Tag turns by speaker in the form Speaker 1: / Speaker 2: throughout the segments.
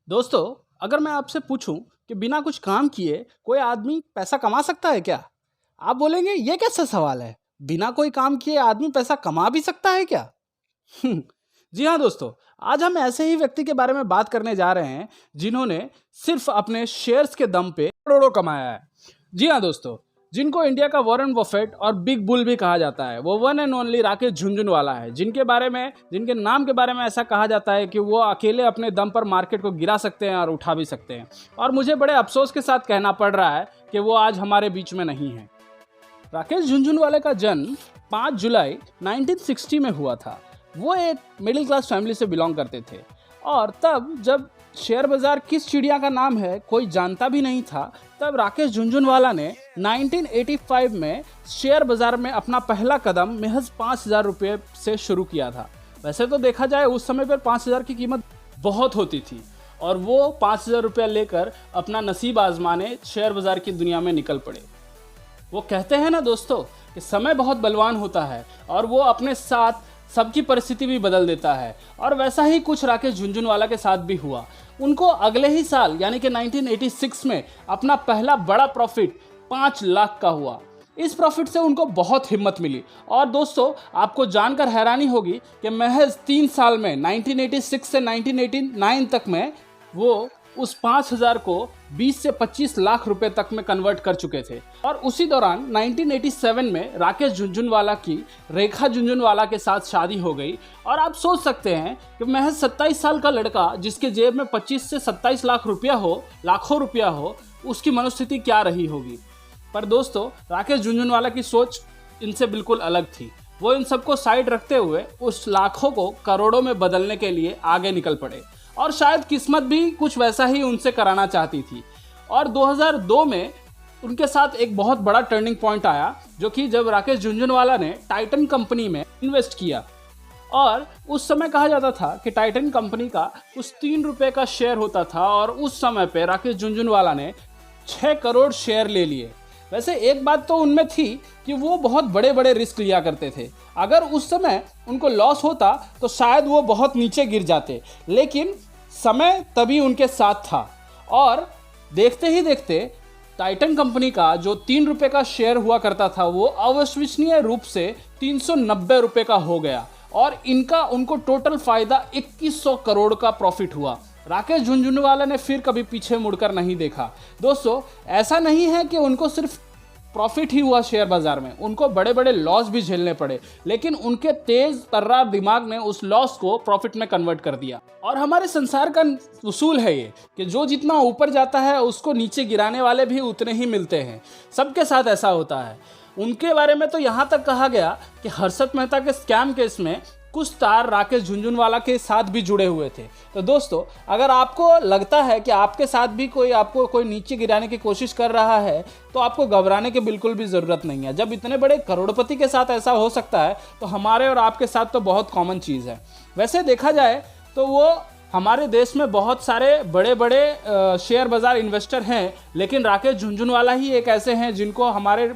Speaker 1: दोस्तों, अगर मैं आपसे पूछूं कि बिना कुछ काम किए कोई आदमी पैसा कमा सकता है क्या? आप बोलेंगे ये कैसा सवाल है? बिना कोई काम किए आदमी पैसा कमा भी सकता है क्या? जी हाँ दोस्तों, आज हम ऐसे ही व्यक्ति के बारे में बात करने जा रहे हैं जिन्होंने सिर्फ अपने शेयर्स के दम पे करोड़ों कमाया है। जी हाँ दोस्तों, जिनको इंडिया का वॉरेन बफेट और बिग बुल भी कहा जाता है, वो one and only Rakesh Jhunjhunwala है, जिनके नाम के बारे में ऐसा कहा जाता है कि वो अकेले अपने दम पर मार्केट को गिरा सकते हैं और उठा भी सकते हैं। और मुझे बड़े अफसोस के साथ कहना पड़ रहा है कि वो आज हमारे बीच में नहीं है। राकेश झुनझुनवाले का जन्म 5 जुलाई 1960 में हुआ था। वो एक मिडिल क्लास फैमिली से बिलोंग करते थे और तब जब शेयर बाजार किस चिड़िया का नाम है कोई जानता भी नहीं था, तब राकेश झुनझुनवाला ने 1985 में शेयर बाजार में अपना पहला कदम महज 5,000 रुपये से शुरू किया था। वैसे तो देखा जाए उस समय पर 5,000 की कीमत बहुत होती थी और वो 5,000 रुपया लेकर अपना नसीब आजमाने शेयर बाजार की दुनिया में निकल पड़े। वो कहते हैं ना दोस्तों कि समय बहुत बलवान होता है और वो अपने साथ सबकी परिस्थिति भी बदल देता है, और वैसा ही कुछ राकेश झुनझुनवाला के साथ भी हुआ। उनको अगले ही साल यानी कि 1986 में अपना पहला बड़ा प्रॉफिट 5 लाख का हुआ। इस प्रॉफिट से उनको बहुत हिम्मत मिली और दोस्तों आपको जानकर हैरानी होगी कि महज 3 साल में 1986 से 1989 तक में वो उस 5,000 को 20 से 25 लाख रुपए तक में कन्वर्ट कर चुके थे। और उसी दौरान 1987 में राकेश झुनझुनवाला की रेखा झुनझुनवाला के साथ शादी हो गई। और आप सोच सकते हैं कि महज 27 साल का लड़का जिसके जेब में 25 से 27 लाख रुपया हो, लाखों रुपया हो, उसकी मनोस्थिति क्या रही होगी। पर दोस्तों राकेश झुनझुनवाला की सोच इनसे बिल्कुल अलग थी। वो इन सबको साइड रखते हुए उस लाखों को करोड़ों में बदलने के लिए आगे निकल पड़े और शायद किस्मत भी कुछ वैसा ही उनसे कराना चाहती थी। और 2002 में उनके साथ एक बहुत बड़ा टर्निंग पॉइंट आया, जो कि जब राकेश झुनझुनवाला ने टाइटन कंपनी में इन्वेस्ट किया। और उस समय कहा जाता था कि टाइटन कंपनी का कुछ 3 रुपये का शेयर होता था और उस समय पे राकेश झुनझुनवाला ने 6 करोड़ शेयर ले लिए। वैसे एक बात तो उनमें थी कि वो बहुत बड़े बड़े रिस्क लिया करते थे। अगर उस समय उनको लॉस होता तो शायद वो बहुत नीचे गिर जाते, लेकिन समय तभी उनके साथ था। और देखते ही देखते टाइटन कंपनी का जो 3 रुपये का शेयर हुआ करता था वो अविश्वसनीय रूप से 390 रुपये का हो गया और उनको टोटल फायदा 2100 करोड़ का प्रॉफिट हुआ। राकेश झुनझुनवाला ने फिर कभी पीछे मुड़कर नहीं देखा। दोस्तों ऐसा नहीं है कि उनको सिर्फ प्रॉफिट ही हुआ शेयर बाजार में, उनको बड़े बड़े लॉस भी झेलने पड़े, लेकिन उनके तेज तर्रार दिमाग ने उस लॉस को प्रॉफिट में कन्वर्ट कर दिया। और हमारे संसार का उसूल है ये कि जो जितना ऊपर जाता है उसको नीचे गिराने वाले भी उतने ही मिलते हैं। सबके साथ ऐसा होता है। उनके बारे में तो यहाँ तक कहा गया कि हर्षद मेहता के स्कैम केस में कुछ तार राकेश झुनझुनवाला के साथ भी जुड़े हुए थे। तो दोस्तों अगर आपको लगता है कि आपके साथ भी आपको कोई नीचे गिराने की कोशिश कर रहा है तो आपको घबराने की बिल्कुल भी ज़रूरत नहीं है। जब इतने बड़े करोड़पति के साथ ऐसा हो सकता है तो हमारे और आपके साथ तो बहुत कॉमन चीज़ है। वैसे देखा जाए तो वो हमारे देश में बहुत सारे बड़े बड़े शेयर बाज़ार इन्वेस्टर हैं, लेकिन राकेश झुनझुनवाला ही एक ऐसे हैं जिनको हमारे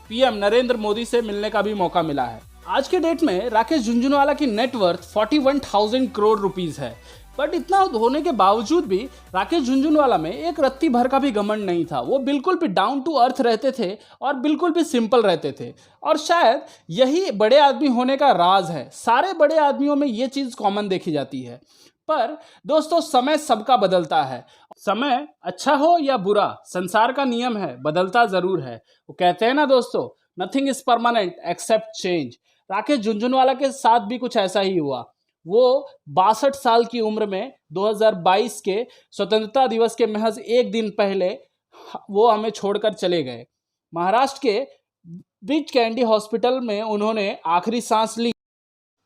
Speaker 1: पीएम नरेंद्र मोदी से मिलने का भी मौका मिला है। आज के डेट में राकेश झुनझुनवाला की नेटवर्थ 41,000 करोड़ रुपीस है। बट इतना होने के बावजूद भी राकेश झुनझुनवाला में एक रत्ती भर का भी घमंड नहीं था। वो बिल्कुल भी डाउन टू अर्थ रहते थे और बिल्कुल भी सिंपल रहते थे। और शायद यही बड़े आदमी होने का राज है। सारे बड़े आदमियों में ये चीज़ कॉमन देखी जाती है। पर दोस्तों समय सबका बदलता है। समय अच्छा हो या बुरा, संसार का नियम है, बदलता ज़रूर है। वो कहते हैं ना दोस्तों, nothing is permanent except change. Rakesh Jhunjhunwala के साथ भी कुछ ऐसा ही हुआ। वो 62 साल की उम्र में 2022 के स्वतंत्रता दिवस के महज एक दिन पहले वो हमें छोड़कर चले गए। महाराष्ट्र के ब्रिच कैंडी हॉस्पिटल में उन्होंने आखिरी सांस ली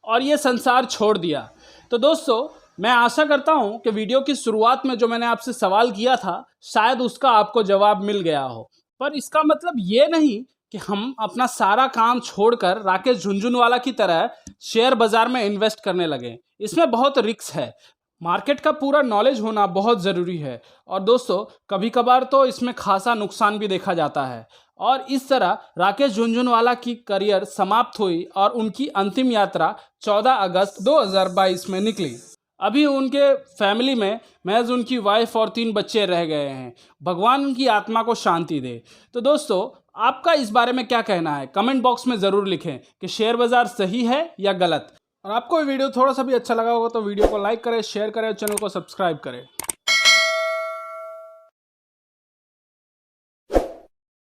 Speaker 1: और ये संसार छोड़ दिया। तो दोस्तों मैं आशा करता हूँ कि वीडियो की शुरुआत में जो मैंने आपसे सवाल किया था शायद उसका आपको जवाब मिल गया हो। पर इसका मतलब ये नहीं कि हम अपना सारा काम छोड़कर राकेश झुनझुनवाला की तरह शेयर बाजार में इन्वेस्ट करने लगे। इसमें बहुत रिस्क है। मार्केट का पूरा नॉलेज होना बहुत ज़रूरी है। और दोस्तों कभी कभार तो इसमें खासा नुकसान भी देखा जाता है। और इस तरह राकेश झुनझुनवाला की करियर समाप्त हुई और उनकी अंतिम यात्रा 14 अगस्त 2022 में निकली। अभी उनके फैमिली में महज उनकी वाइफ और 3 बच्चे रह गए हैं। भगवान उनकी आत्मा को शांति दे। तो दोस्तों, आपका इस बारे में क्या कहना है? कमेंट बॉक्स में ज़रूर लिखें कि शेयर बाज़ार सही है या गलत। और आपको वीडियो थोड़ा सा भी अच्छा लगा होगा तो वीडियो को लाइक करें, शेयर करें और चैनल को सब्सक्राइब करें।